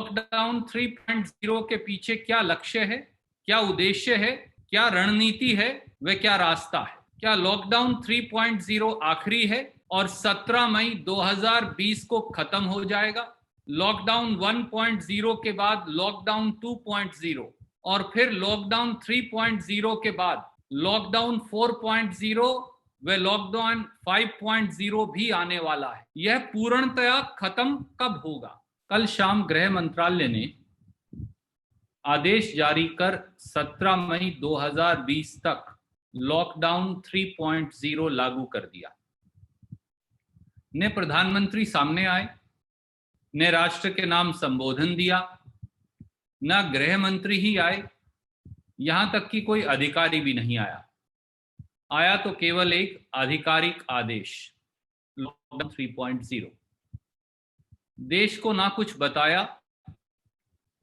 Lockdown 3.0 के पीछे क्या लक्ष्य है, क्या उद्देश्य है, क्या रणनीति है, व क्या रास्ता है? क्या लॉकडाउन 3.0 आखिरी है और 17 मई 2020 को खत्म हो जाएगा? लॉकडाउन 1.0 के बाद लॉकडाउन 2.0 और फिर लॉकडाउन 3.0 के बाद लॉकडाउन 4.0 व लॉकडाउन 5.0 भी आने वाला है। यह पूर्णतया खत्म कब होगा? कल शाम गृह मंत्रालय ने आदेश जारी कर 17 मई 2020 तक लॉकडाउन 3.0 लागू कर दिया। ने प्रधानमंत्री सामने आए, ने राष्ट्र के नाम संबोधन दिया, न गृह मंत्री ही आए, यहां तक कि कोई अधिकारी भी नहीं आया। आया तो केवल एक आधिकारिक आदेश, लॉकडाउन 3.0। देश को ना कुछ बताया,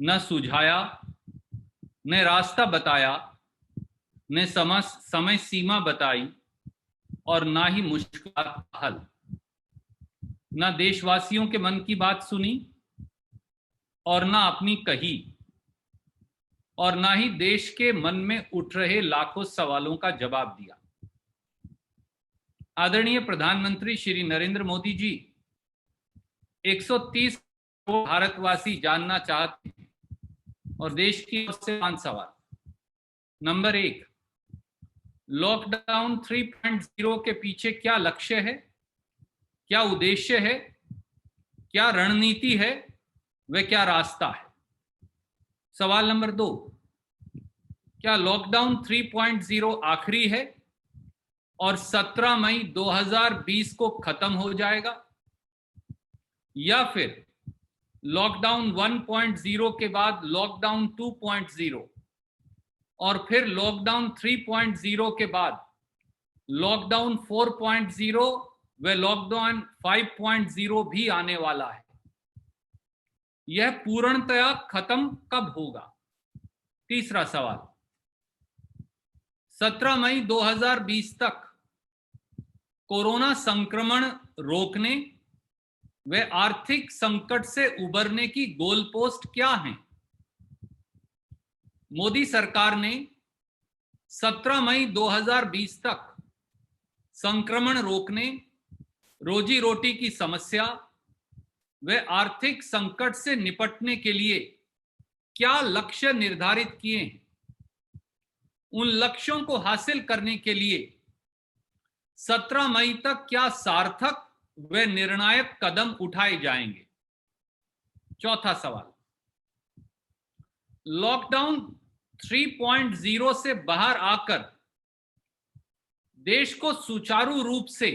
न सुझाया, न रास्ता बताया, न समय सीमा बताई और ना ही मुश्किलात का हल। ना देशवासियों के मन की बात सुनी और ना अपनी कही, और ना ही देश के मन में उठ रहे लाखों सवालों का जवाब दिया। आदरणीय प्रधानमंत्री श्री नरेंद्र मोदी जी, 130 करोड़ भारतवासी जानना चाहते हैं और देश की ओर से 5 सवाल। नंबर 1, लॉकडाउन 3.0 के पीछे क्या लक्ष्य है, क्या उद्देश्य है, क्या रणनीति है, व क्या रास्ता है? सवाल नंबर 2, क्या लॉकडाउन 3.0 आखिरी है और 17 मई 2020 को खत्म हो जाएगा, या फिर लॉकडाउन 1.0 के बाद लॉकडाउन 2.0 और फिर लॉकडाउन 3.0 के बाद लॉकडाउन 4.0 व लॉकडाउन 5.0 भी आने वाला है। यह पूर्णतया खत्म कब होगा? तीसरा सवाल, 17 मई 2020 तक कोरोना संक्रमण रोकने व आर्थिक संकट से उबरने की गोलपोस्ट क्या है? मोदी सरकार ने 17 मई 2020 तक संक्रमण रोकने, रोजी रोटी की समस्या व आर्थिक संकट से निपटने के लिए क्या लक्ष्य निर्धारित किए हैं? उन लक्ष्यों को हासिल करने के लिए 17 मई तक क्या सार्थक व निर्णायक कदम उठाए जाएंगे? चौथा सवाल, लॉकडाउन 3.0 से बाहर आकर देश को सुचारू रूप से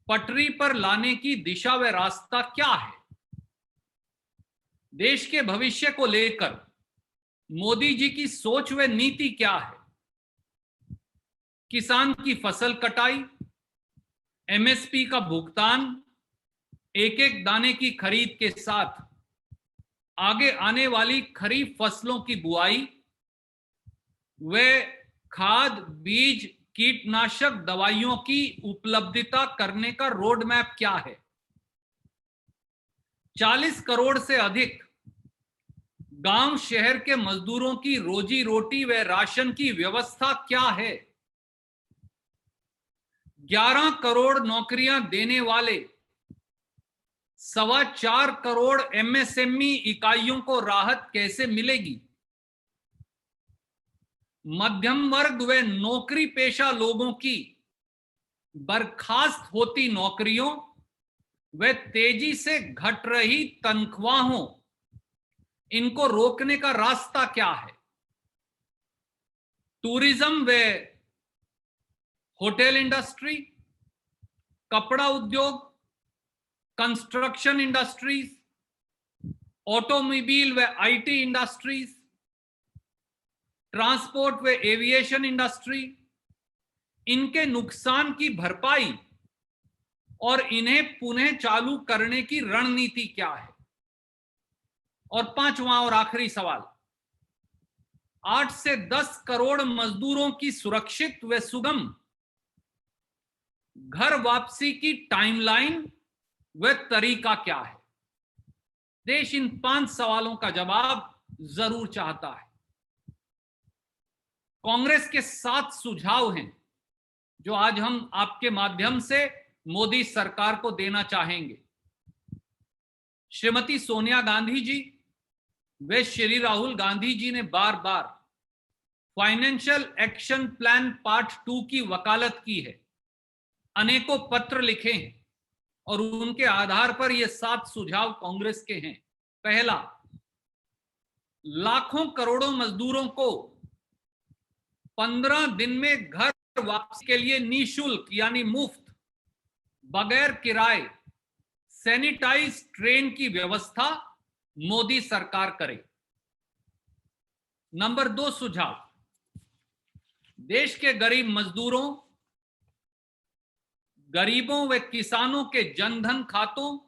पटरी पर लाने की दिशा व रास्ता क्या है? देश के भविष्य को लेकर मोदी जी की सोच व नीति क्या है? किसान की फसल कटाई, एमएसपी का भुगतान, एक एक दाने की खरीद के साथ आगे आने वाली खरीफ फसलों की बुआई व खाद, बीज, कीटनाशक दवाइयों की उपलब्धता करने का रोड मैप क्या है? 40 करोड़ से अधिक गांव शहर के मजदूरों की रोजी रोटी व राशन की व्यवस्था क्या है? 11 करोड़ नौकरियां देने वाले 4.25 करोड़ एमएसएमई इकाइयों को राहत कैसे मिलेगी? मध्यम वर्ग व नौकरी पेशा लोगों की बर्खास्त होती नौकरियों व तेजी से घट रही तनख्वाहों, इनको रोकने का रास्ता क्या है? टूरिज्म व होटल इंडस्ट्री, कपड़ा उद्योग, कंस्ट्रक्शन इंडस्ट्रीज, ऑटोमोबाइल व आईटी इंडस्ट्रीज, ट्रांसपोर्ट व एविएशन इंडस्ट्री, इनके नुकसान की भरपाई और इन्हें पुनः चालू करने की रणनीति क्या है? और पांचवा और आखिरी सवाल, 8 से 10 करोड़ मजदूरों की सुरक्षित व सुगम घर वापसी की टाइमलाइन व तरीका क्या है? देश इन 5 सवालों का जवाब जरूर चाहता है। कांग्रेस के 7 सुझाव हैं जो आज हम आपके माध्यम से मोदी सरकार को देना चाहेंगे। श्रीमती सोनिया गांधी जी व श्री राहुल गांधी जी ने बार बार फाइनेंशियल एक्शन प्लान पार्ट 2 की वकालत की है, अनेकों पत्र लिखे हैं और उनके आधार पर ये 7 सुझाव कांग्रेस के हैं। पहला, लाखों करोड़ों मजदूरों को 15 दिन में घर वापसी के लिए निःशुल्क यानी मुफ्त, बगैर किराए सैनिटाइज ट्रेन की व्यवस्था मोदी सरकार करे। नंबर 2 सुझाव, देश के गरीब मजदूरों, गरीबों व किसानों के जनधन खातों,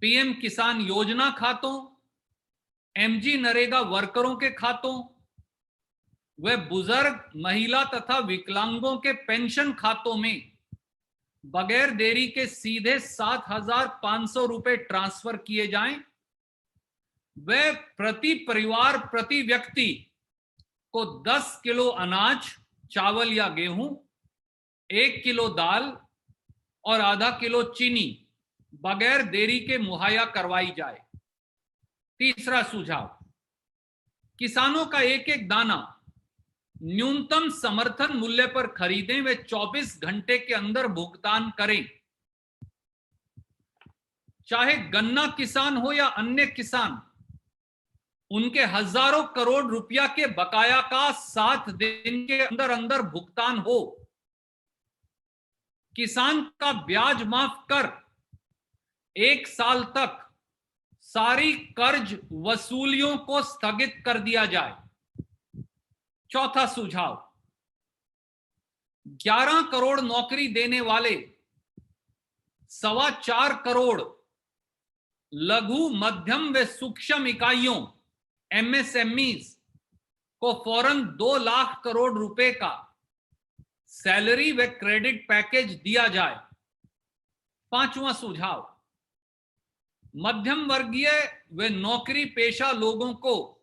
पीएम किसान योजना खातों, एमजी नरेगा वर्करों के खातों व बुजुर्ग, महिला तथा विकलांगों के पेंशन खातों में बगैर देरी के सीधे 7,500 रुपए ट्रांसफर किए जाएं। व प्रति परिवार, प्रति व्यक्ति को 10 किलो अनाज, चावल या गेहूं, 1 किलो दाल और आधा किलो चीनी बगैर देरी के मुहैया करवाई जाए। तीसरा सुझाव, किसानों का एक एक दाना न्यूनतम समर्थन मूल्य पर खरीदें व 24 घंटे के अंदर भुगतान करें। चाहे गन्ना किसान हो या अन्य किसान, उनके हजारों करोड़ रुपया के बकाया का 7 दिन के अंदर अंदर भुगतान हो। किसान का ब्याज माफ कर 1 साल तक सारी कर्ज वसूलियों को स्थगित कर दिया जाए। चौथा सुझाव, 11 करोड़ नौकरी देने वाले 4.25 करोड़ लघु, मध्यम व सूक्ष्म इकाइयों एमएसएमईज को फौरन 2 लाख करोड़ रुपए का सैलरी व क्रेडिट पैकेज दिया जाए। पांचवा सुझाव, मध्यम वर्गीय व नौकरी पेशा लोगों को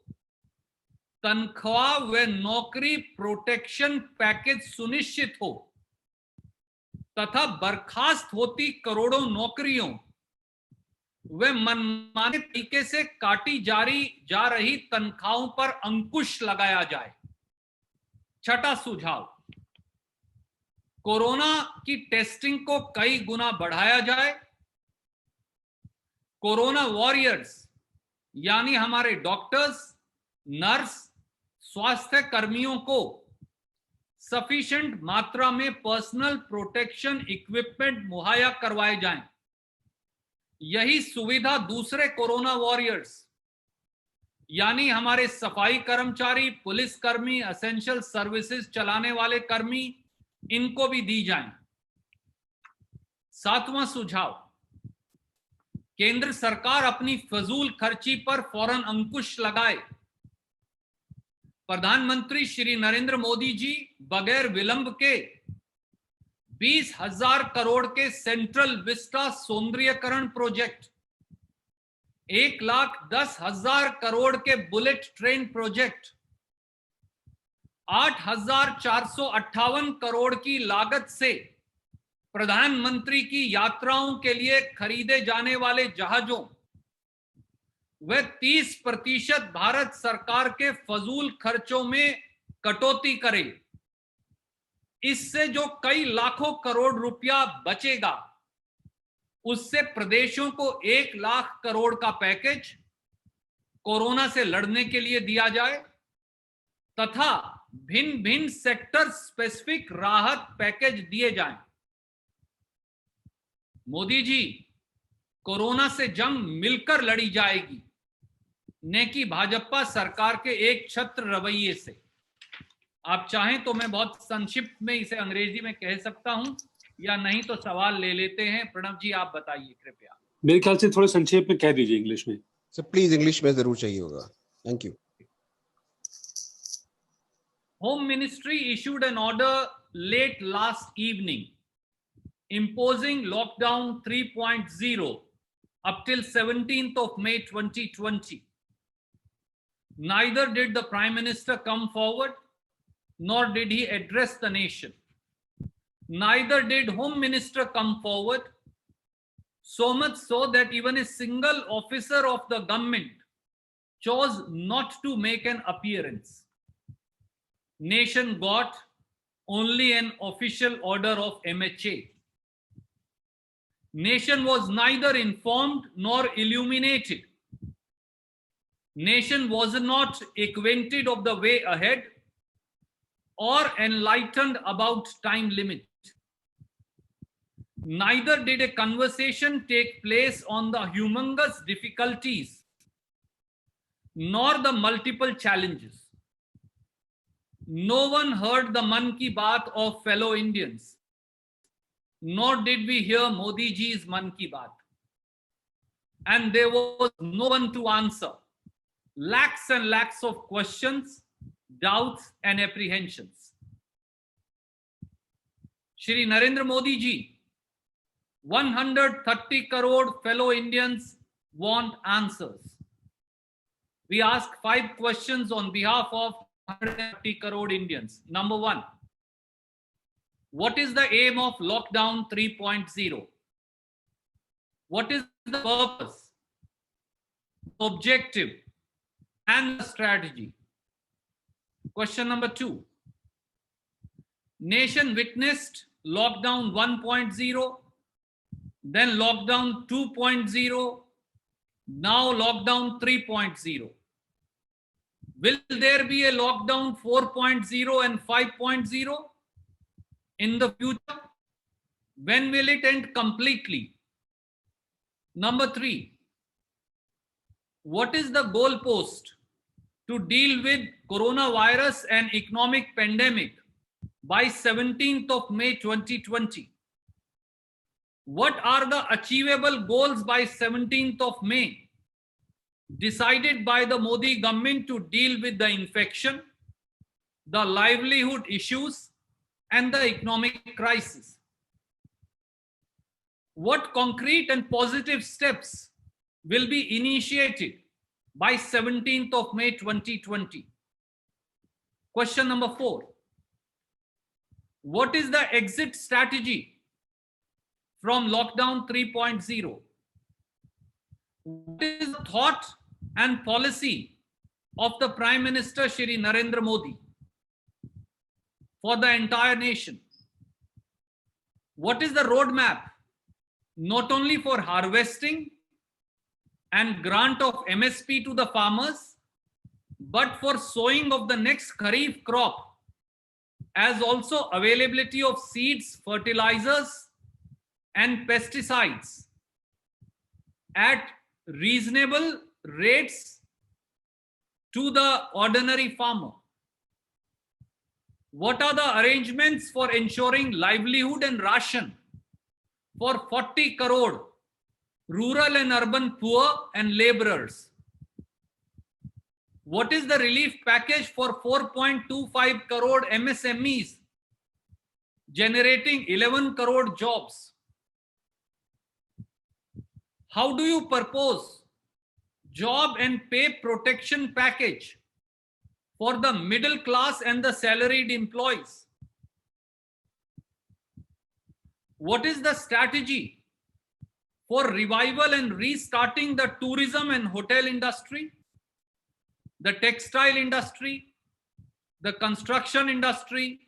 तनख्वाह व नौकरी प्रोटेक्शन पैकेज सुनिश्चित हो तथा बर्खास्त होती करोड़ों नौकरियों व मनमाने तरीके से काटी जा रही तनख्वाहों पर अंकुश लगाया जाए। छठा सुझाव, कोरोना की टेस्टिंग को कई गुना बढ़ाया जाए। कोरोना वॉरियर्स यानी हमारे डॉक्टर्स, नर्स, स्वास्थ्य कर्मियों को सफिशिएंट मात्रा में पर्सनल प्रोटेक्शन इक्विपमेंट मुहैया करवाए जाएं। यही सुविधा दूसरे कोरोना वॉरियर्स यानी हमारे सफाई कर्मचारी, पुलिस कर्मी, एसेंशियल सर्विसेज चलाने वाले कर्मी, इनको भी दी जाए। सातवां सुझाव, केंद्र सरकार अपनी फजूल खर्ची पर फौरन अंकुश लगाए। प्रधानमंत्री श्री नरेंद्र मोदी जी बगैर विलंब के 20,000 करोड़ के सेंट्रल विस्टा सौंदर्यीकरण प्रोजेक्ट, 1,10,000 करोड़ के बुलेट ट्रेन प्रोजेक्ट, 8,458 करोड़ की लागत से प्रधानमंत्री की यात्राओं के लिए खरीदे जाने वाले जहाजों व 30% भारत सरकार के फजूल खर्चों में कटौती करे। इससे जो कई लाखों करोड़ रुपया बचेगा, उससे प्रदेशों को 1 लाख करोड़ का पैकेज कोरोना से लड़ने के लिए दिया जाए तथा भिन्न भिन्न सेक्टर स्पेसिफिक राहत पैकेज दिए जाएं। मोदी जी, कोरोना से जंग मिलकर लड़ी जाएगी, न कि भाजपा सरकार के एक छत्र रवैये से। आप चाहें तो मैं बहुत संक्षिप्त में इसे अंग्रेजी में कह सकता हूं या नहीं तो सवाल ले लेते हैं। प्रणव जी, आप बताइए कृपया। मेरे ख्याल से थोड़ा संक्षेप में कह दीजिए इंग्लिश में। सर प्लीज इंग्लिश में जरूर चाहिए होगा। Thank you. Home Ministry issued an order late last evening imposing lockdown 3.0 up till 17th of May 2020, neither did the Prime Minister come forward, nor did he address the nation. Neither did Home Minister come forward, so much so that even a single officer of the government chose not to make an appearance. Nation got only an official order of MHA. Nation was neither informed nor illuminated. Nation was not acquainted of the way ahead or enlightened about time limit. Neither did a conversation take place on the humongous difficulties nor the multiple challenges. No one heard the Man Ki Baat of fellow Indians, nor did we hear Modi ji's Man Ki Baat. And there was no one to answer lakhs and lakhs of questions, doubts and apprehensions. Shri Narendra Modi ji, 130 crore fellow Indians want answers. We ask 5 questions on behalf of 130 crore Indians. Number 1, what is the aim of lockdown 3.0? What is the purpose, objective, and the strategy? Question number 2, nation witnessed lockdown 1.0, then lockdown 2.0, now lockdown 3.0. Will there be a lockdown 4.0 and 5.0 in the future? When will it end completely? Number 3, what is the goalpost to deal with coronavirus and economic pandemic by 17th of May 2020? What are the achievable goals by 17th of May decided by the Modi government to deal with the infection, the livelihood issues, and the economic crisis? What concrete and positive steps will be initiated by 17th of May 2020? Question number 4, what is the exit strategy from lockdown 3.0? What is the thought and policy of the Prime Minister Shri Narendra Modi for the entire nation? What is the roadmap not only for harvesting and grant of MSP to the farmers, but for sowing of the next Kharif crop, as also availability of seeds, fertilizers, and pesticides at reasonable rates to the ordinary farmer? What are the arrangements for ensuring livelihood and ration for 40 crore rural and urban poor and laborers? What is the relief package for 4.25 crore MSMEs, generating 11 crore jobs? How do you propose job and pay protection package for the middle class and the salaried employees? What is the strategy for revival and restarting the tourism and hotel industry, the textile industry, the construction industry,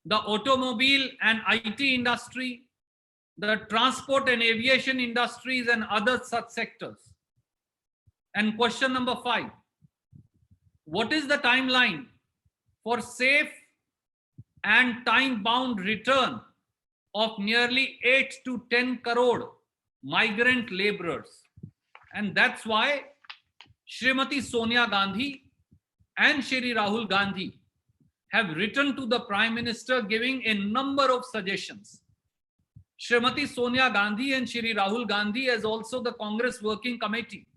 the automobile and IT industry, the transport and aviation industries, and other such sectors? And question number 5, what is the timeline for safe and time-bound return of nearly 8 to 10 crore migrant laborers? And that's why Srimati Sonia Gandhi and Shri Rahul Gandhi have written to the Prime Minister giving a number of suggestions. Srimati Sonia Gandhi and Shri Rahul Gandhi, as also the Congress Working Committee,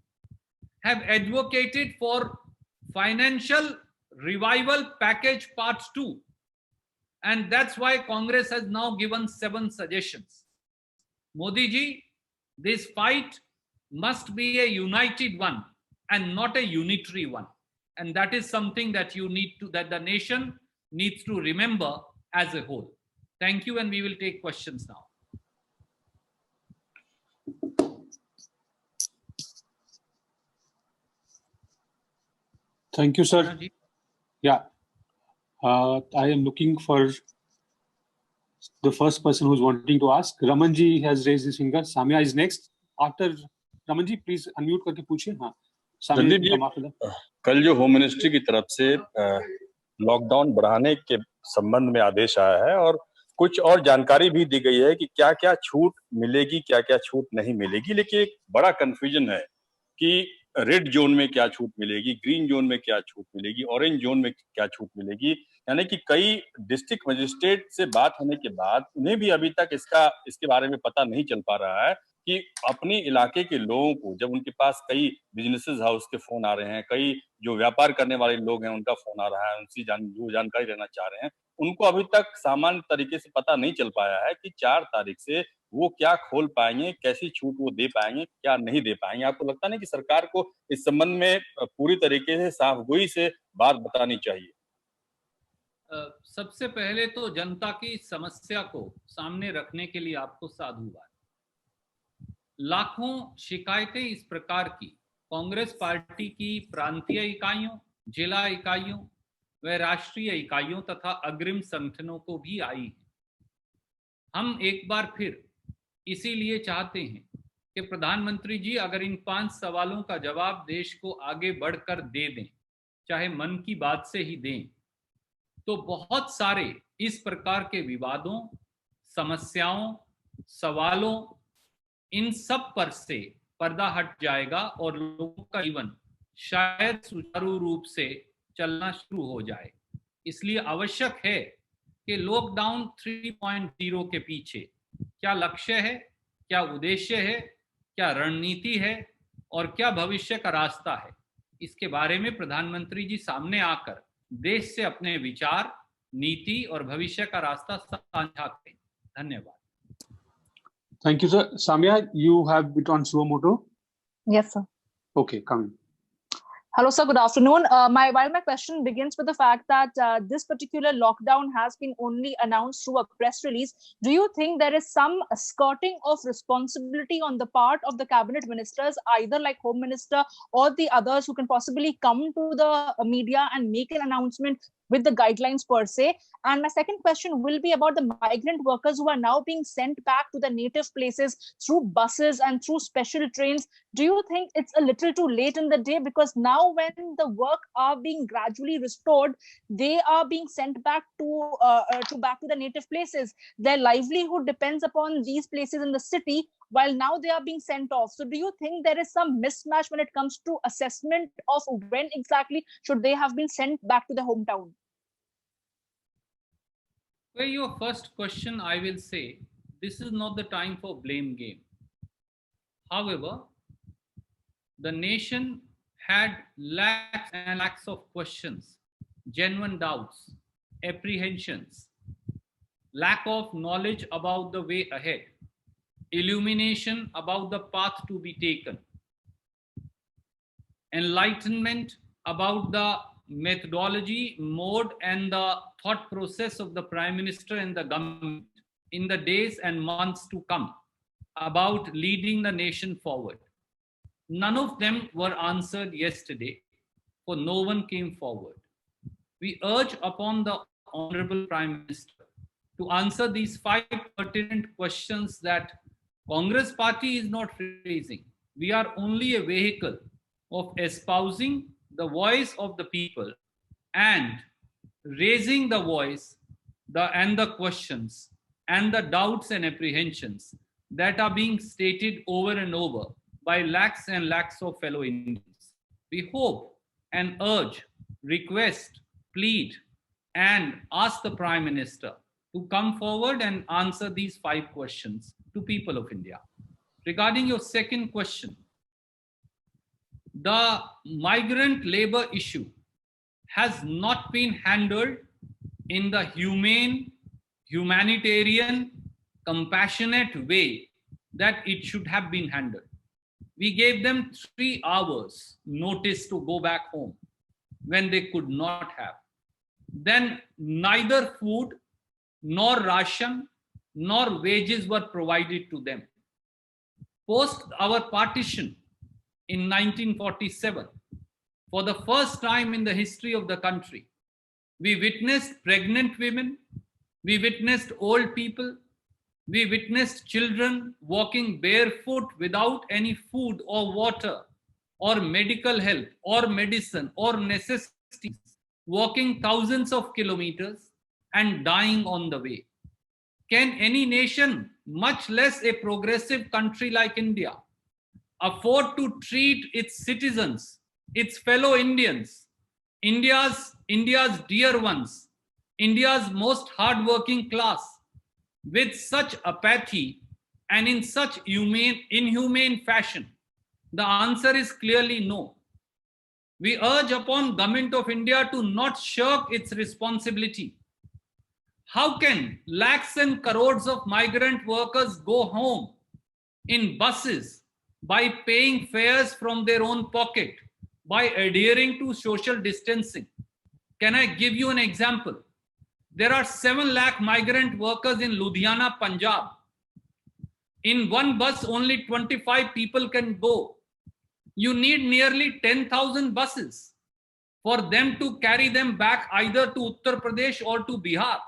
have advocated for financial revival package part 2. And that's why Congress has now given 7 suggestions. Modi ji, this fight must be a united one and not a unitary one. And that is something that that the nation needs to remember as a whole. Thank you, and we will take questions now. Thank you, sir. Rana ji. Yeah. I am looking for the first person who's wanting to ask. Ramanji has raised his finger. Samia is next. After Ramanji, please unmute करके पूछिए. हाँ. जल्दी भी कल जो home ministry की तरफ से लॉकडाउन बढ़ाने के संबंध में आदेश आया है और कुछ और जानकारी भी दी गई है कि क्या क्या छूट मिलेगी, क्या क्या छूट नहीं मिलेगी, लेकिन एक बड़ा कंफ्यूजन है कि रेड जोन में क्या छूट मिलेगी, ग्रीन जोन में क्या छूट मिलेगी, ऑरेंज जोन में क्या छूट मिलेगी। यानी कि कई डिस्ट्रिक्ट मजिस्ट्रेट से बात होने के बाद उन्हें भी अभी तक इसके बारे में पता नहीं चल पा रहा है कि अपने इलाके के लोगों को, जब उनके पास कई बिजनेसेस हाउस के फोन आ रहे हैं, कई जो व्यापार करने वाले लोग हैं उनका फोन आ रहा है, उनसे जो जानकारी लेना चाह रहे हैं, उनको अभी तक सामान्य तरीके से पता नहीं चल पाया है कि 4 तारीख से वो क्या खोल पाएंगे, कैसी छूट वो दे पाएंगे, क्या नहीं दे पाएंगे। आपको लगता नहीं कि सरकार को इस संबंध में पूरी तरीके से साफगोई से बात बतानी चाहिए? सबसे पहले तो जनता की समस्या को सामने रखने के लिए आपको साधुवाद। लाखों शिकायतें इस प्रकार की कांग्रेस पार्टी की प्रांतीय इकाइयों, जिला इकाइयों व राष्ट्रीय इकाइयों तथा अग्रिम संगठनों को भी आई है। हम एक बार फिर इसीलिए चाहते हैं कि प्रधानमंत्री जी अगर इन 5 सवालों का जवाब देश को आगे बढ़कर दे दें, चाहे मन की बात से ही दें, तो बहुत सारे इस प्रकार के विवादों, समस्याओं, सवालों, इन सब पर से पर्दा हट जाएगा और लोगों का जीवन शायद सुचारू रूप से चलना शुरू हो जाए। इसलिए आवश्यक है कि लॉकडाउन 3.0 के पीछे क्या लक्ष्य है, क्या उद्देश्य है, क्या रणनीति है और क्या भविष्य का रास्ता है, इसके बारे में प्रधानमंत्री जी सामने आकर देश से अपने विचार, नीति और भविष्य का रास्ता साझा करें। धन्यवाद। Thank you, sir. Samia, you have bit on suo moto. Yes, sir. Okay, come in. Hello, sir. Good afternoon. My question begins with the fact that this particular lockdown has been only announced through a press release. Do you think there is some skirting of responsibility on the part of the cabinet ministers, either like Home Minister or the others who can possibly come to the media and make an announcement with the guidelines per se? And my second question will be about the migrant workers who are now being sent back to the native places through buses and through special trains. Do you think it's a little too late in the day? Because now when the work are being gradually restored, they are being sent back to the native places. Their livelihood depends upon these places in the city, while now they are being sent off. So do you think there is some mismatch when it comes to assessment of when exactly should they have been sent back to the hometown? Well, your first question, I will say, this is not the time for blame game. However, the nation had lakhs and lakhs of questions, genuine doubts, apprehensions, lack of knowledge about the way ahead, illumination about the path to be taken, enlightenment about the methodology, mode, and the thought process of the Prime Minister and the government in the days and months to come about leading the nation forward. None of them were answered yesterday, for no one came forward. We urge upon the Honorable Prime Minister to answer these 5 pertinent questions that Congress Party is not raising. We are only a vehicle of espousing the voice of the people and raising the voice and the questions and the doubts and apprehensions that are being stated over and over by lakhs and lakhs of fellow Indians. We hope and urge, request, plead, and ask the Prime Minister to come forward and answer these 5 questions to people of India. Regarding your second question, the migrant labor issue has not been handled in the humane, humanitarian, compassionate way that it should have been handled. We gave them 3 hours notice to go back home when they could not have. Then neither food, nor ration, nor wages were provided to them. Post our partition in 1947, for the first time in the history of the country, we witnessed pregnant women, we witnessed old people, we witnessed children walking barefoot without any food or water or medical help or medicine or necessities, walking thousands of kilometers and dying on the way. Can any nation, much less a progressive country like India, afford to treat its citizens, its fellow Indians, India's dear ones, India's most hardworking class, with such apathy and in such inhumane fashion? The answer is clearly no. We urge upon Government of India to not shirk its responsibility. How can lakhs and crores of migrant workers go home in buses by paying fares from their own pocket, by adhering to social distancing? Can I give you an example? There are 7 lakh migrant workers in Ludhiana, Punjab. In one bus, only 25 people can go. You need nearly 10,000 buses for them to carry them back either to Uttar Pradesh or to Bihar.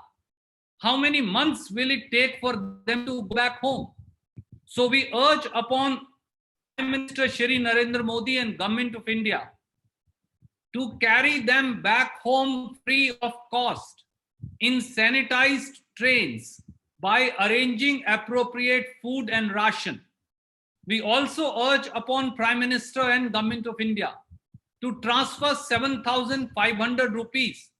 How many months will it take for them to go back home? So we urge upon Prime Minister Shri Narendra Modi and Government of India to carry them back home free of cost in sanitized trains by arranging appropriate food and ration. We also urge upon Prime Minister and Government of India to transfer 7,500 rupees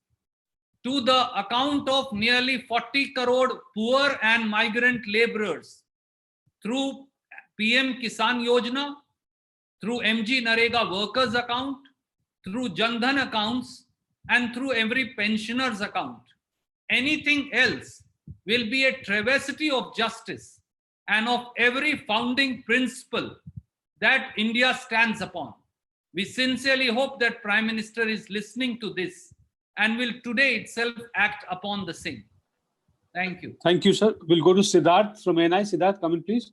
to the account of nearly 40 crore poor and migrant laborers through PM Kisan Yojana, through MG Narega workers account, through Jan Dhan accounts, and through every pensioner's account. Anything else will be a travesty of justice and of every founding principle that India stands upon. We sincerely hope that Prime Minister is listening to this and will today itself act upon the same. Thank you. Thank you, sir. We'll go to Siddharth from NI. Siddharth, come in, please.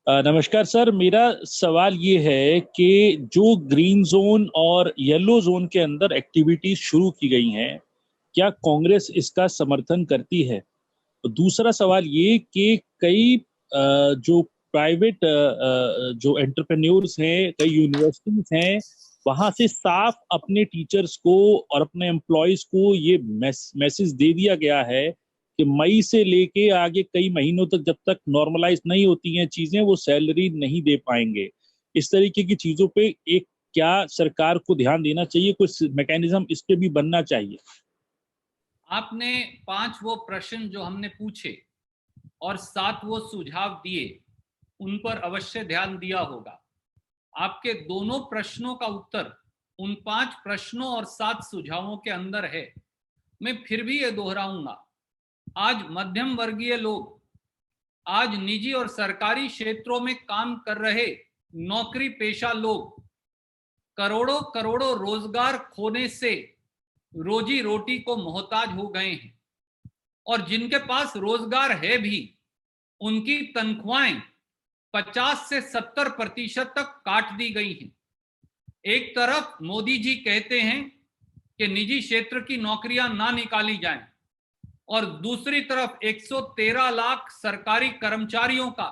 नमस्कार sir, मेरा सवाल ये है कि जो green zone और yellow zone के अंदर एक्टिविटीज शुरू की गई हैं, क्या कांग्रेस इसका समर्थन करती है? दूसरा सवाल ये कि कई जो प्राइवेट जो एंटरप्रेन्योर्स हैं, कई यूनिवर्सिटीज हैं, वहां से साफ अपने टीचर्स को और अपने एम्प्लॉयज को ये मैसेज दे दिया गया है कि मई से लेके आगे कई महीनों तक जब तक नॉर्मलाइज नहीं होती हैं चीजें, वो सैलरी नहीं दे पाएंगे। इस तरीके की चीजों पे एक क्या सरकार को ध्यान देना चाहिए, कुछ मैकेनिज्म इस पे भी बनना चाहिए? आपने 5 वो प्रश्न जो हमने पूछे और 7 वो सुझाव दिए, उन पर अवश्य ध्यान दिया होगा। आपके दोनों प्रश्नों का उत्तर उन 5 प्रश्नों और 7 सुझावों के अंदर है। मैं फिर भी ये दोहराऊंगा, आज मध्यम वर्गीय लोग, आज निजी और सरकारी क्षेत्रों में काम कर रहे नौकरी पेशा लोग करोड़ों करोड़ों रोजगार खोने से रोजी रोटी को मोहताज हो गए हैं, और जिनके पास रोजगार है भी उनकी तनख्वाहें 50 से 70% तक काट दी गई हैं। एक तरफ मोदी जी कहते हैं कि निजी क्षेत्र की नौकरियां ना निकाली जाएं, और दूसरी तरफ 113 लाख सरकारी कर्मचारियों का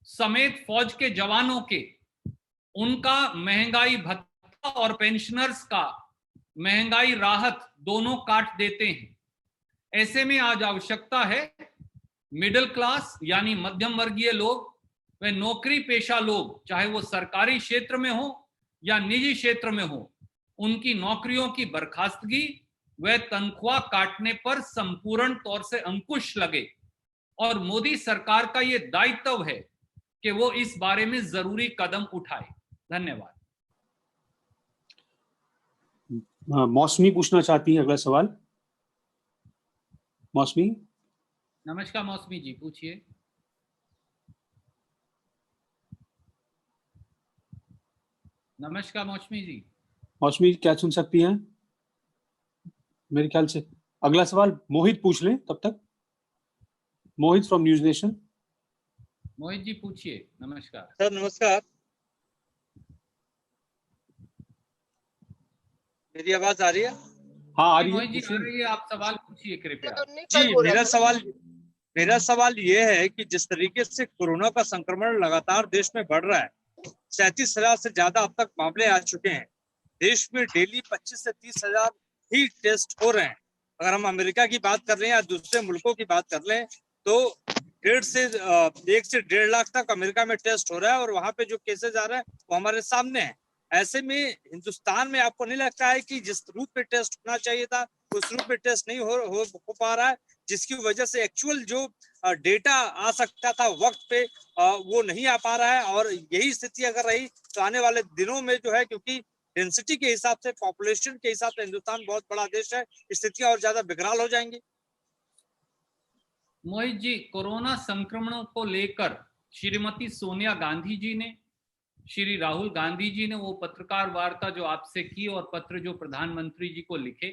समेत फौज के जवानों के उनका महंगाई भत्ता और पेंशनर्स का महंगाई राहत दोनों काट देते हैं। ऐसे में आज आवश्यकता है मिडिल क्लास यानी मध्यम वर्गीय लोग, वे नौकरी पेशा लोग, चाहे वो सरकारी क्षेत्र में हो या निजी क्षेत्र में हो, उनकी नौकरियों की बर्खास्तगी व तनख्वाह काटने पर संपूर्ण तौर से अंकुश लगे, और मोदी सरकार का ये दायित्व है कि वो इस बारे में जरूरी कदम उठाए। धन्यवाद। मौसमी पूछना चाहती है अगला सवाल। मौसमी। नमस्कार मौसमी जी, पूछिए। नमस्कार मौसमी जी। मौसमी क्या सुन सकती हैं मेरे ख्याल से? अगला सवाल मोहित पूछ लें तब तक। मोहित from news nation. Mohit ji पूछिए। नमस्कार सर। नमस्कार, मेरी आवाज आ रही है? हाँ आ रही है, मोहित जी आ रही है, आप सवाल पूछिए कृपया। जी, मेरा सवाल ये है कि जिस तरीके से कोरोना का संक्रमण लगातार देश में बढ़ रहा है, 37,000 से ज्यादा अब तक मामले आ चुके हैं। देश में डेली 25 से 30,000 ही टेस्ट हो रहे हैं। अगर हम अमेरिका की बात कर रहे हैं या दूसरे मुल्कों की बात कर लें तो 1 से 1.5 लाख तक अमेरिका में टेस्ट हो रहा है और वहां पे जो केसेस आ रहे हैं वो हमारे सामने है। ऐसे में हिंदुस्तान में आपको नहीं लगता है कि जिस रूप में टेस्ट होना चाहिए था उस रूप में टेस्ट नहीं हो पा रहा है, जिसकी वजह से एक्चुअल जो डेटा आ सकता था वक्त पे वो नहीं आ पा रहा है? और यही स्थिति अगर रही तो आने वाले दिनों में जो है, क्योंकि डेंसिटी के हिसाब से, पॉपुलेशन के हिसाब से हिंदुस्तान बहुत बड़ा देश है, स्थितियां और ज्यादा विकराल हो जाएंगी। मोहित जी, कोरोना संक्रमणों को लेकर श्रीमती सोनिया गांधी जी ने, श्री राहुल गांधी जी ने वो पत्रकार वार्ता जो आपसे की और पत्र जो प्रधानमंत्री जी को लिखे,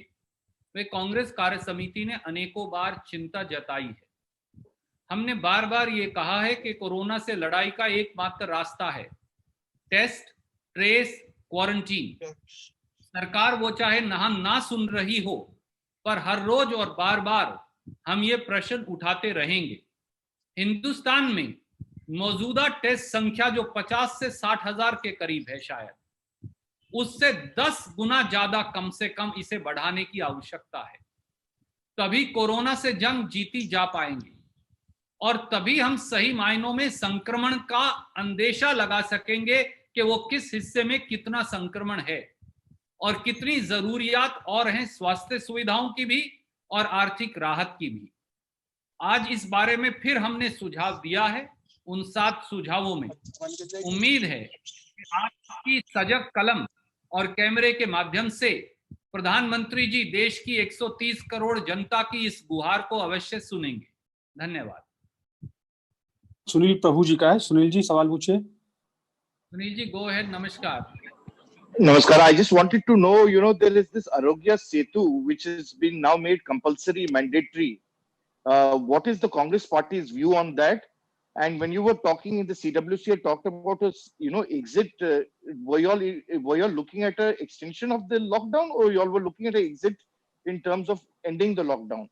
वे कांग्रेस कार्य समिति ने अनेकों बार चिंता जताई है। हमने बार बार ये कहा है कि कोरोना से लड़ाई का एकमात्र रास्ता है टेस्ट, ट्रेस, क्वारंटीन। सरकार वो चाहे ना सुन रही हो, पर हर रोज और बार बार हम ये प्रश्न उठाते रहेंगे। हिंदुस्तान में मौजूदा टेस्ट संख्या जो 50 से 60 हजार के करीब है, शायद उससे 10 गुना ज्यादा कम से कम इसे बढ़ाने की आवश्यकता है। तभी कोरोना से जंग जीती जा पाएंगी और तभी हम सही मायनों में संक्रमण का अंदेशा लगा सकेंगे कि वो किस हिस्से में कितना संक्रमण है और कितनी जरूरियात और हैं स्वास्थ्य सुविधाओं की भी और आर्थिक राहत की भी। आज इस बारे में फिर हमने सुझाव दिया है। उन 7 सुझावों में उम्मीद है कि आपकी सजग कलम और कैमरे के माध्यम से प्रधानमंत्री जी देश की 130 करोड़ जनता की इस गुहार को अवश्य सुनेंगे। धन्यवाद। सुनील प्रभु जी का है। सुनील जी सवाल पूछिए। Sunil ji go ahead. नमस्कार। Namaskar. I just wanted to know, there is this Arogya Setu, which has been now made compulsory, mandatory. What is the Congress party's view on that? And when you were talking in the CWC, you talked about a, exit. Were you all looking at an extension of the lockdown, or you all were looking at an exit in terms of ending the lockdown?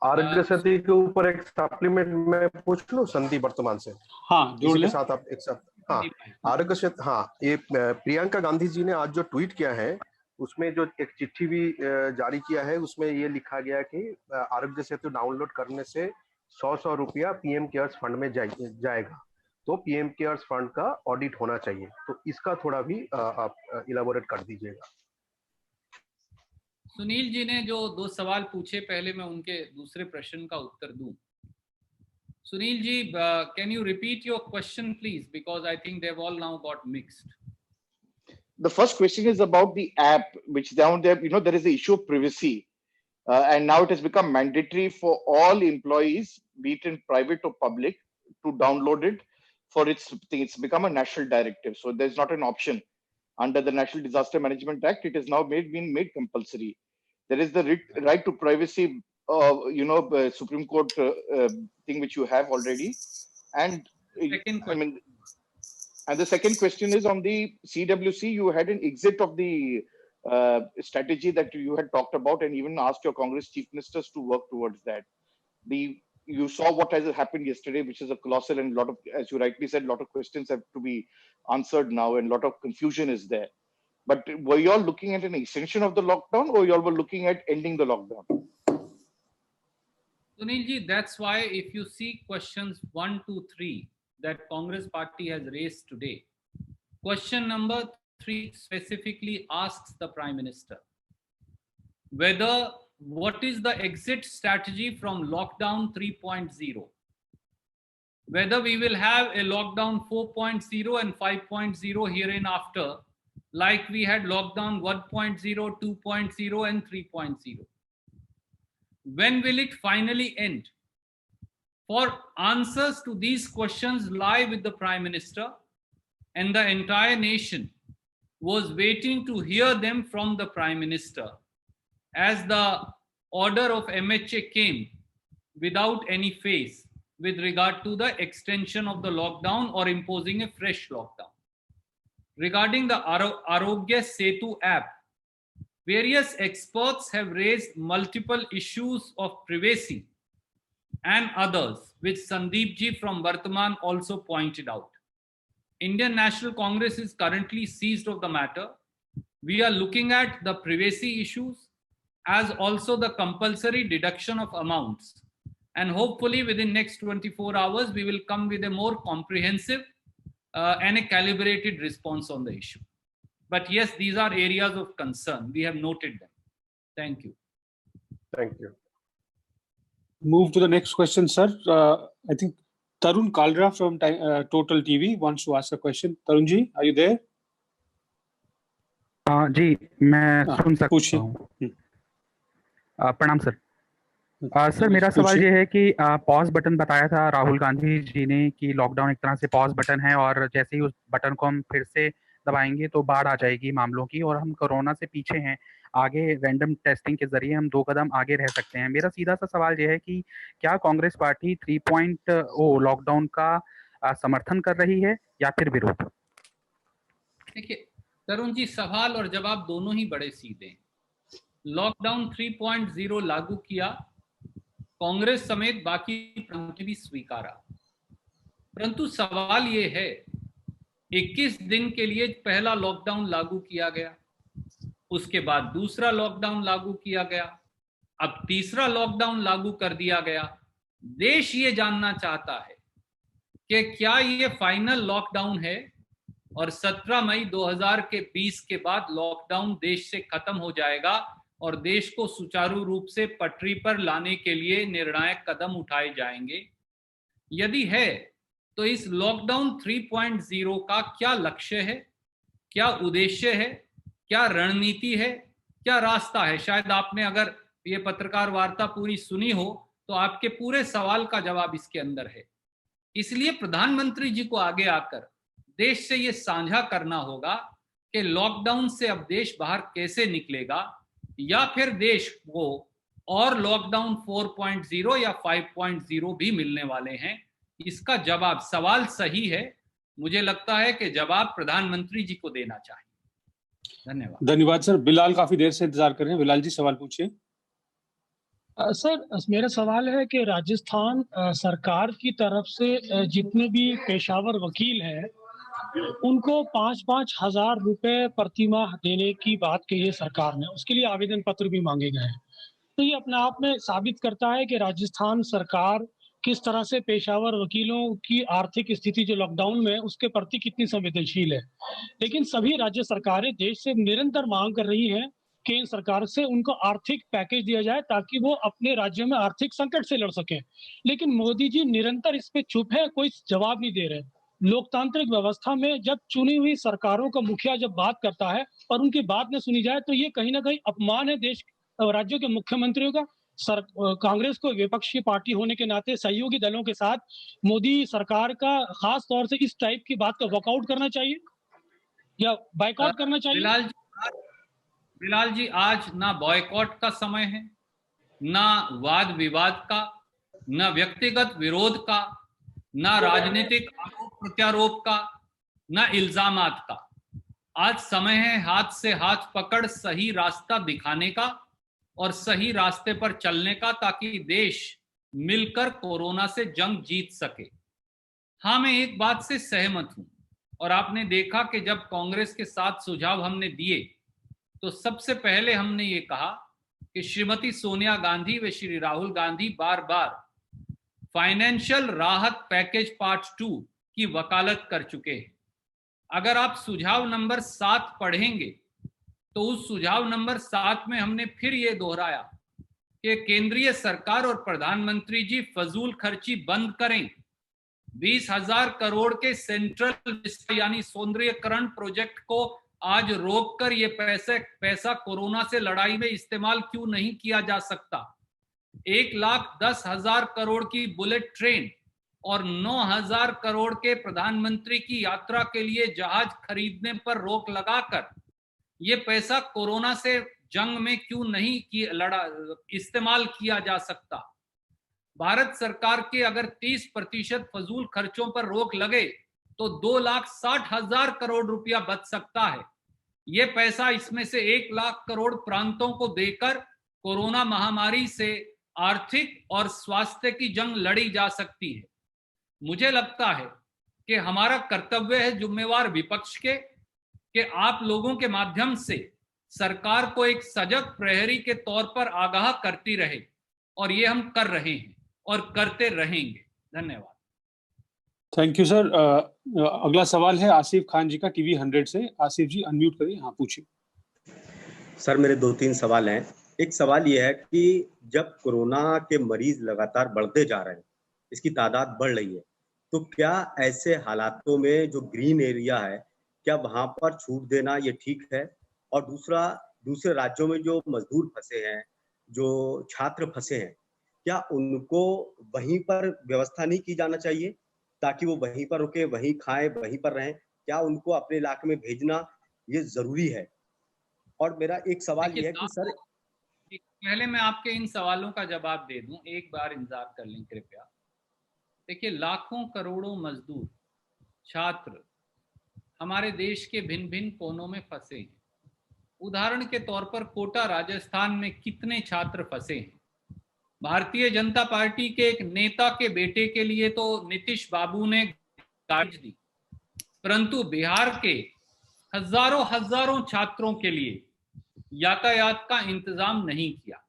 Aarogya Setu के ऊपर एक supplement में पूछ लूं संदीप वर्तमान से। हाँ जोड़ ले। इसके साथ आप एक साथ। हाँ आरोग्य सेतु। हाँ, ये प्रियंका गांधी जी ने आज जो ट्वीट किया है उसमें जो एक चिट्ठी भी जारी किया है, उसमें ये लिखा गया कि आरोग्य सेतु डाउनलोड करने से 100 रुपया पीएम केयर्स फंड में जाएगा, तो पीएम केयर्स फंड का ऑडिट होना चाहिए। तो इसका थोड़ा भी आप इलाबोरेट कर दीजिएगा। सुनील जी ने जो 2 सवाल पूछे, पहले मैं उनके दूसरे प्रश्न का उत्तर दूं। Sunil ji, can you repeat your question please, because I think they've all now got mixed. The first question is about the app, which down there, there is the issue of privacy, and now it has become mandatory for all employees, be it in private or public, to download it for its thing. It's become a national directive, so there's not an option under the National Disaster Management Act. It is now been made compulsory. There is the right to privacy, Supreme Court thing which you have already, and and the second question is on the CWC. You had an exit of the strategy that you had talked about, and even asked your Congress chief ministers to work towards that. You saw what has happened yesterday, which is a colossal, and lot of, as you rightly said, a lot of questions have to be answered now, and a lot of confusion is there. But were you all looking at an extension of the lockdown, or you all were looking at ending the lockdown? Sunil ji, that's why if you see questions 1, 2, 3 that Congress party has raised today, question number 3 specifically asks the Prime Minister whether what is the exit strategy from lockdown 3.0, whether we will have a lockdown 4.0 and 5.0 hereinafter, like we had lockdown 1.0, 2.0 and 3.0. When will it finally end? For answers to these questions lie with the Prime Minister and the entire nation was waiting to hear them from the Prime Minister, as the order of MHA came without any phase with regard to the extension of the lockdown or imposing a fresh lockdown. Regarding the Arogya Setu app, various experts have raised multiple issues of privacy and others, which Sandeep ji from Vartaman also pointed out. Indian National Congress is currently seized of the matter. We are looking at the privacy issues as also the compulsory deduction of amounts. And hopefully within next 24 hours, we will come with a more comprehensive and a calibrated response on the issue. But yes, these are areas of concern. We have noted them. Thank you. Thank you. Move to the next question, sir. I think Tarun Kalra from Total TV wants to ask a question. Tarun ji, are you there? जी, मैं सुन सकता हूँ। प्रणाम sir. Sir मेरा सवाल ये है कि pause button बताया था राहुल गांधी जी ने कि लॉकडाउन एक तरह से पॉज बटन है और जैसे ही उस बटन को हम फिर से दबाएंगे तो बाढ़ आ जाएगी मामलों की और हम कोरोना से पीछे हैं। आगे रैंडम टेस्टिंग के जरिए हम 2 कदम आगे रह सकते हैं। मेरा सीधा सा सवाल ये है कि क्या कांग्रेस पार्टी 3.0 लॉकडाउन का समर्थन कर रही है या फिर विरोध? देखिए तरुण जी, सवाल और जवाब दोनों ही बड़े सीधे हैं। लॉकडाउन 3.0 लागू किया, कांग्रेस समेत बाकी ने भी स्वीकारा, परंतु सवाल ये है 21 दिन के लिए पहला लॉकडाउन लागू किया गया, उसके बाद दूसरा लॉकडाउन लागू किया गया, अब तीसरा लॉकडाउन लागू कर दिया गया। देश ये जानना चाहता है कि क्या ये फाइनल लॉकडाउन है और 17 मई 2020 के बाद लॉकडाउन देश से खत्म हो जाएगा और देश को सुचारू रूप से पटरी पर लाने के लिए निर्णायक कदम उठाए जाएंगे। यदि है तो इस लॉकडाउन 3.0 का क्या लक्ष्य है, क्या उद्देश्य है, क्या रणनीति है, क्या रास्ता है? शायद आपने अगर ये पत्रकार वार्ता पूरी सुनी हो तो आपके पूरे सवाल का जवाब इसके अंदर है। इसलिए प्रधानमंत्री जी को आगे आकर देश से ये साझा करना होगा कि लॉकडाउन से अब देश बाहर कैसे निकलेगा, या फिर देश को और लॉकडाउन 4.0 या 5.0 भी मिलने वाले हैं। इसका जवाब, सवाल सही है, मुझे लगता है कि जवाब प्रधानमंत्री जी को देना चाहिए। धन्यवाद। धन्यवाद सर। बिलाल काफी देर से इंतजार कर रहे हैं। बिलाल जी सवाल पूछिए। सर मेरा सवाल है कि राजस्थान सरकार की तरफ से जितने भी पेशावर वकील हैं उनको 5-5 हजार रुपए प्रतिमाह देने की बात कही है सरकार ने, उसके लिए आवेदन पत्र भी मांगे गए हैं। तो ये अपने आप में साबित करता है कि राजस्थान सरकार किस तरह से पेशावर वकीलों की आर्थिक स्थिति जो लॉकडाउन में है उसके प्रति कितनी संवेदनशील है। लेकिन सभी राज्य सरकारें देश से निरंतर मांग कर रही हैं केंद्र सरकार से उनको आर्थिक पैकेज दिया जाए ताकि वो अपने राज्यों में आर्थिक संकट से लड़ सके। लेकिन मोदी जी निरंतर इस पे चुप है, कोई जवाब नहीं दे रहे। लोकतांत्रिक व्यवस्था में जब चुनी हुई सरकारों का मुखिया जब बात करता है और उनकी बात न सुनी जाए तो ये कहीं ना कहीं अपमान है देश राज्यों के मुख्यमंत्रियों का। कांग्रेस को विपक्षी पार्टी होने के नाते सहयोगी दलों के साथ मोदी सरकार का खास तौर से इस टाइप की बात का वॉकआउट करना चाहिए या बाइकआउट करना चाहिए। बिलाल जी, आज ना बॉयकॉट का समय है, ना वाद विवाद का, ना व्यक्तिगत विरोध का, ना राजनीतिक आरोप प्रत्यारोप का, ना इल्जामात का। आज समय है हाथ से हाथ पकड़ सही रास्ता दिखाने का और सही रास्ते पर चलने का, ताकि देश मिलकर कोरोना से जंग जीत सके। हाँ, मैं एक बात से सहमत हूं और आपने देखा कि जब कांग्रेस के 7 सुझाव हमने दिए तो सबसे पहले हमने ये कहा कि श्रीमती सोनिया गांधी व श्री राहुल गांधी बार बार फाइनेंशियल राहत पैकेज पार्ट 2 की वकालत कर चुके हैं। अगर आप सुझाव नंबर 7 पढ़ेंगे तो उस सुझाव नंबर 7 में हमने फिर ये दोहराया कि केंद्रीय सरकार और प्रधानमंत्री जी फजूल खर्ची बंद करें। 20,000 करोड़ के सेंट्रल यानी सौंदर्यकरण प्रोजेक्ट को आज रोककर ये पैसा कोरोना से लड़ाई में इस्तेमाल क्यों नहीं किया जा सकता। 1,10,000 करोड़ की बुलेट ट्रेन और 9,000 करोड़ के प्रधानमंत्री की यात्रा के लिए जहाज खरीदने पर रोक लगाकर ये पैसा कोरोना से जंग में क्यों नहीं इस्तेमाल किया जा सकता? भारत सरकार के अगर 30% फजूल खर्चों पर रोक लगे तो 2,60,000 करोड़ रुपया बच सकता है। ये पैसा इसमें से 1 लाख करोड़ प्रांतों को देकर कोरोना महामारी से आर्थिक और स्वास्थ्य की जंग लड़ी जा सकती है। मुझे लगता है कि हमारा कर्तव्य है जिम्मेवार विपक्ष के कि आप लोगों के माध्यम से सरकार को एक सजग प्रहरी के तौर पर आगाह करती रहे, और ये हम कर रहे हैं और करते रहेंगे। धन्यवाद। Thank you sir. अगला सवाल है आसिफ खान जी का टीवी 100 से। आसिफ जी अनम्यूट करिए, हाँ पूछिए। सर मेरे 2-3 सवाल हैं। एक सवाल ये है कि जब कोरोना के मरीज लगातार बढ़ते जा रहे हैं, इसकी तादाद बढ़ रही है, तो क्या ऐसे हालातों में जो ग्रीन एरिया है, क्या वहां पर छूट देना ये ठीक है? और दूसरा, दूसरे राज्यों में जो मजदूर फंसे हैं, जो छात्र फंसे हैं, क्या उनको वहीं पर व्यवस्था नहीं की जाना चाहिए ताकि वो वहीं पर रुके, वहीं खाएं, वहीं पर रहें? क्या उनको अपने इलाके में भेजना ये जरूरी है? और मेरा एक सवाल ये है कि सर, पहले मैं आपके इन सवालों का जवाब दे दूं, एक बार इंतजार कर लें कृपया। देखिए, लाखों करोड़ों मजदूर छात्र हमारे देश के भिन्न भिन्न कोनों में फंसे हैं। उदाहरण के तौर पर कोटा राजस्थान में कितने छात्र फंसे हैं? भारतीय जनता पार्टी के एक नेता के बेटे के लिए तो नीतीश बाबू ने गाड़ी दी, परंतु बिहार के हजारों छात्रों के लिए यातायात का इंतजाम नहीं किया।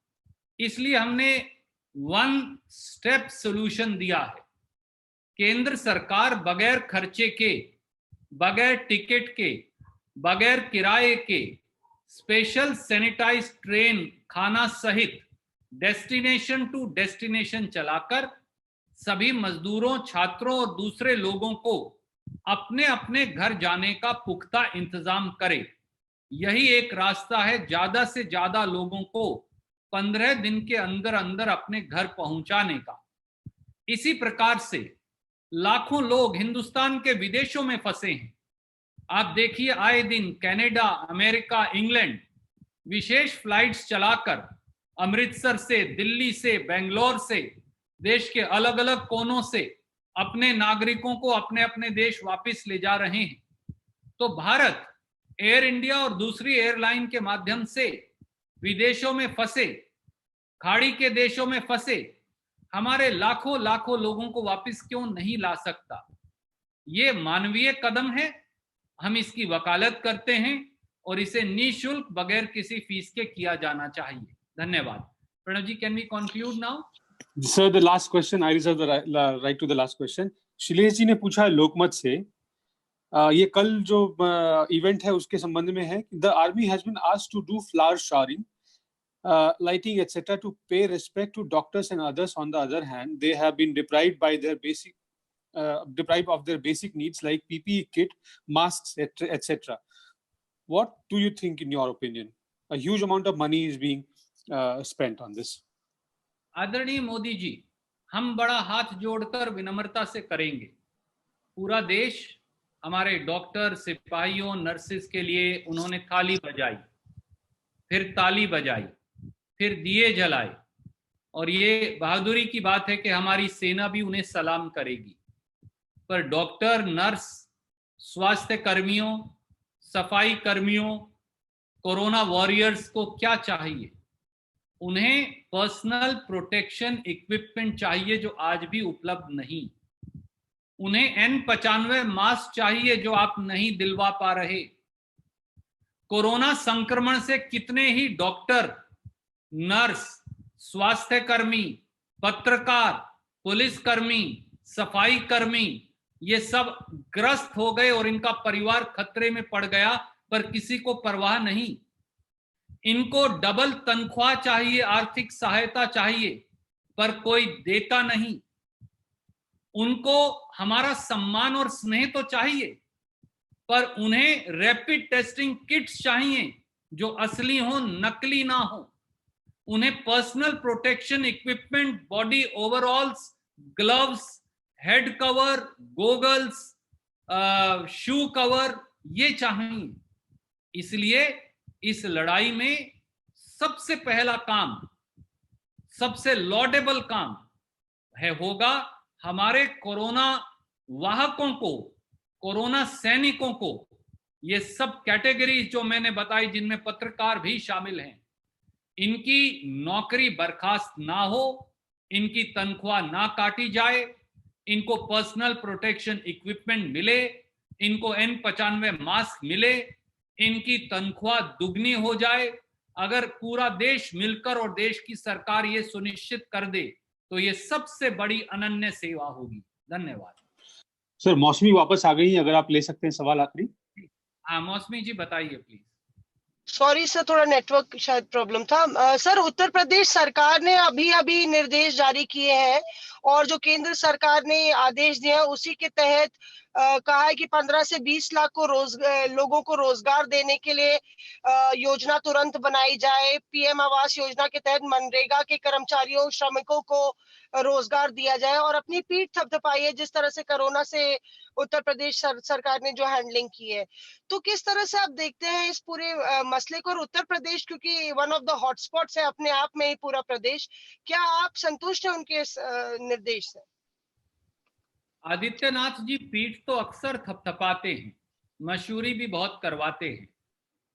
इसलिए हमने 1 स्टेप सॉल्यूशन दिया है। केंद्र सरकार बगैर खर्चे के, बगैर टिकट के, बगैर किराए के स्पेशल सैनिटाइज ट्रेन खाना सहित डेस्टिनेशन टू डेस्टिनेशन चलाकर सभी मजदूरों, छात्रों और दूसरे लोगों को अपने अपने घर जाने का पुख्ता इंतजाम करे। यही एक रास्ता है ज्यादा से ज्यादा लोगों को 15 दिन के अंदर अंदर अपने घर पहुंचाने का। इसी प्रकार से लाखों लोग हिंदुस्तान के विदेशों में फंसे हैं। आप देखिए, आए दिन कनाडा, अमेरिका, इंग्लैंड विशेष फ्लाइट्स चलाकर अमृतसर से, दिल्ली से, बेंगलोर से, देश के अलग अलग कोनों से अपने नागरिकों को अपने अपने देश वापस ले जा रहे हैं। तो भारत एयर इंडिया और दूसरी एयरलाइन के माध्यम से विदेशों में फंसे, खाड़ी के देशों में फंसे हमारे लाखों लोगों को वापस क्यों नहीं ला सकता? ये मानवीय कदम है, हम इसकी वकालत करते हैं और इसे निःशुल्क बगैर किसी फीस के किया जाना चाहिए। धन्यवाद। Pranav ji, can we conclude now? Sir, the last question, I reserve the right to the last question. Shilesh ji ने पूछा लोकमत से, ये कल जो इवेंट है उसके संबंध में है। The army has been asked to do flower showering, lighting etc. to pay respect to doctors and others. On the other hand, they have been deprived by their deprived of their basic needs like PPE kit, masks, etc. What do you think, in your opinion? A huge amount of money is being spent on this. आदरणीय मोदी जी, हम बड़ा हाथ जोड़कर विनम्रता से करेंगे। पूरा देश हमारे डॉक्टर, सिपाहियों, नर्सेस के लिए उन्होंने थाली बजाई, फिर ताली बजाई, फिर दिए जलाए, और ये बहादुरी की बात है कि हमारी सेना भी उन्हें सलाम करेगी। पर डॉक्टर, नर्स, स्वास्थ्य कर्मियों, सफाई कर्मियों, कोरोना वॉरियर्स को क्या चाहिए? उन्हें पर्सनल प्रोटेक्शन इक्विपमेंट चाहिए जो आज भी उपलब्ध नहीं। उन्हें N95 मास्क चाहिए जो आप नहीं दिलवा पा रहे। कोरोना संक्रमण से कितने ही डॉक्टर, नर्स, स्वास्थ्य कर्मी, पत्रकार, पुलिसकर्मी, सफाई कर्मी, ये सब ग्रस्त हो गए और इनका परिवार खतरे में पड़ गया, पर किसी को परवाह नहीं। इनको डबल तनख्वाह चाहिए, आर्थिक सहायता चाहिए, पर कोई देता नहीं। उनको हमारा सम्मान और स्नेह तो चाहिए, पर उन्हें रैपिड टेस्टिंग किट्स चाहिए जो असली हो, नकली ना हो। उन्हें personal protection equipment, body ओवरऑल्स, gloves, head cover, goggles, shoe cover ये चाहिए। इसलिए इस लड़ाई में सबसे पहला काम, सबसे लॉडेबल काम होगा हमारे कोरोना वाहकों को, कोरोना सैनिकों को, ये सब कैटेगरीज जो मैंने बताई जिनमें पत्रकार भी शामिल हैं, इनकी नौकरी बर्खास्त ना हो, इनकी तनख्वाह ना काटी जाए, इनको पर्सनल प्रोटेक्शन इक्विपमेंट मिले, इनको N95 मास्क मिले, इनकी तनख्वाह दुगनी हो जाए। अगर पूरा देश मिलकर और देश की सरकार ये सुनिश्चित कर दे तो ये सबसे बड़ी अनन्य सेवा होगी। धन्यवाद। सर मौसमी वापस आ गई हैं, अगर आप ले सकते हैं सवाल आखिरी। हाँ मौसमी जी बताइए प्लीज। सॉरी सर, थोड़ा नेटवर्क शायद प्रॉब्लम था। सर उत्तर प्रदेश सरकार ने अभी निर्देश जारी किए हैं और जो केंद्र सरकार ने आदेश दिया उसी के तहत कहा है कि 15 से 20 लाख को लोगों को रोजगार देने के लिए योजना तुरंत बनाई जाए। पीएम आवास योजना के तहत मनरेगा के कर्मचारियों, श्रमिकों को रोजगार दिया जाए और अपनी पीठ थपथपाई है जिस तरह से कोरोना से उत्तर प्रदेश सरकार ने जो हैंडलिंग की है। तो किस तरह से आप देखते हैं इस पूरे मसले को? और उत्तर प्रदेश क्योंकि वन ऑफ द हॉटस्पॉट्स है अपने आप में ही पूरा प्रदेश, क्या आप संतुष्ट हैं उनके इस निर्देश से? आदित्यनाथ जी पीठ तो अक्सर थपथपाते हैं, मशहूरी भी बहुत करवाते हैं,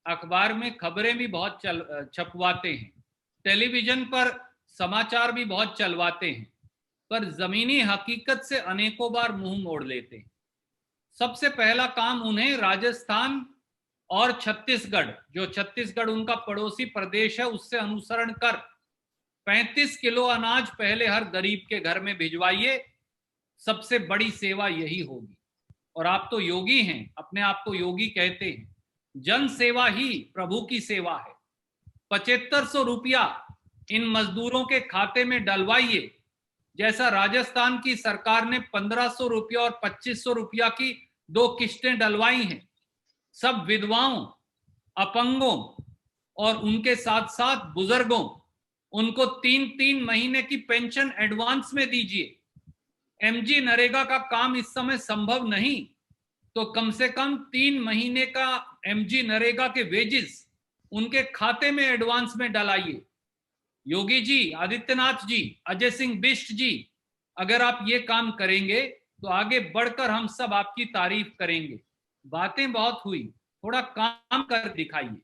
अखबार में खबरें भी बहुत छपवाते हैं, टेलीविजन पर समाचार भी बहुत चलवाते हैं, पर जमीनी हकीकत से अनेकों बार मुंह मोड़ लेते हैं। सबसे पहला काम उन्हें राजस्थान और छत्तीसगढ़, जो छत्तीसगढ़ उनका पड़ोसी प्रदेश है, उससे अनुसरण कर 35 किलो अनाज पहले हर गरीब के घर में भिजवाइए। सबसे बड़ी सेवा यही होगी। और आप तो योगी हैं, अपने आप को योगी कहते हैं। जन सेवा ही प्रभु की सेवा है। 7500 रुपया इन मजदूरों के खाते में डलवाइए, जैसा राजस्थान की सरकार ने 1500 रुपया और 2500 रुपया की 2 किस्तें डलवाई हैं। सब विधवाओं, अपंगों और उनके साथ साथ बुजुर्गों, उनको 3-3 महीने की पेंशन एडवांस में दीजिए। एमजी नरेगा का काम इस समय संभव नहीं, तो कम से कम 3 महीने का एमजी नरेगा के वेजेस उनके खाते में एडवांस में डलाइए। योगी जी, आदित्यनाथ जी, अजय सिंह बिष्ट जी, अगर आप ये काम करेंगे तो आगे बढ़कर हम सब आपकी तारीफ करेंगे। बातें बहुत हुई, थोड़ा काम कर दिखाइए।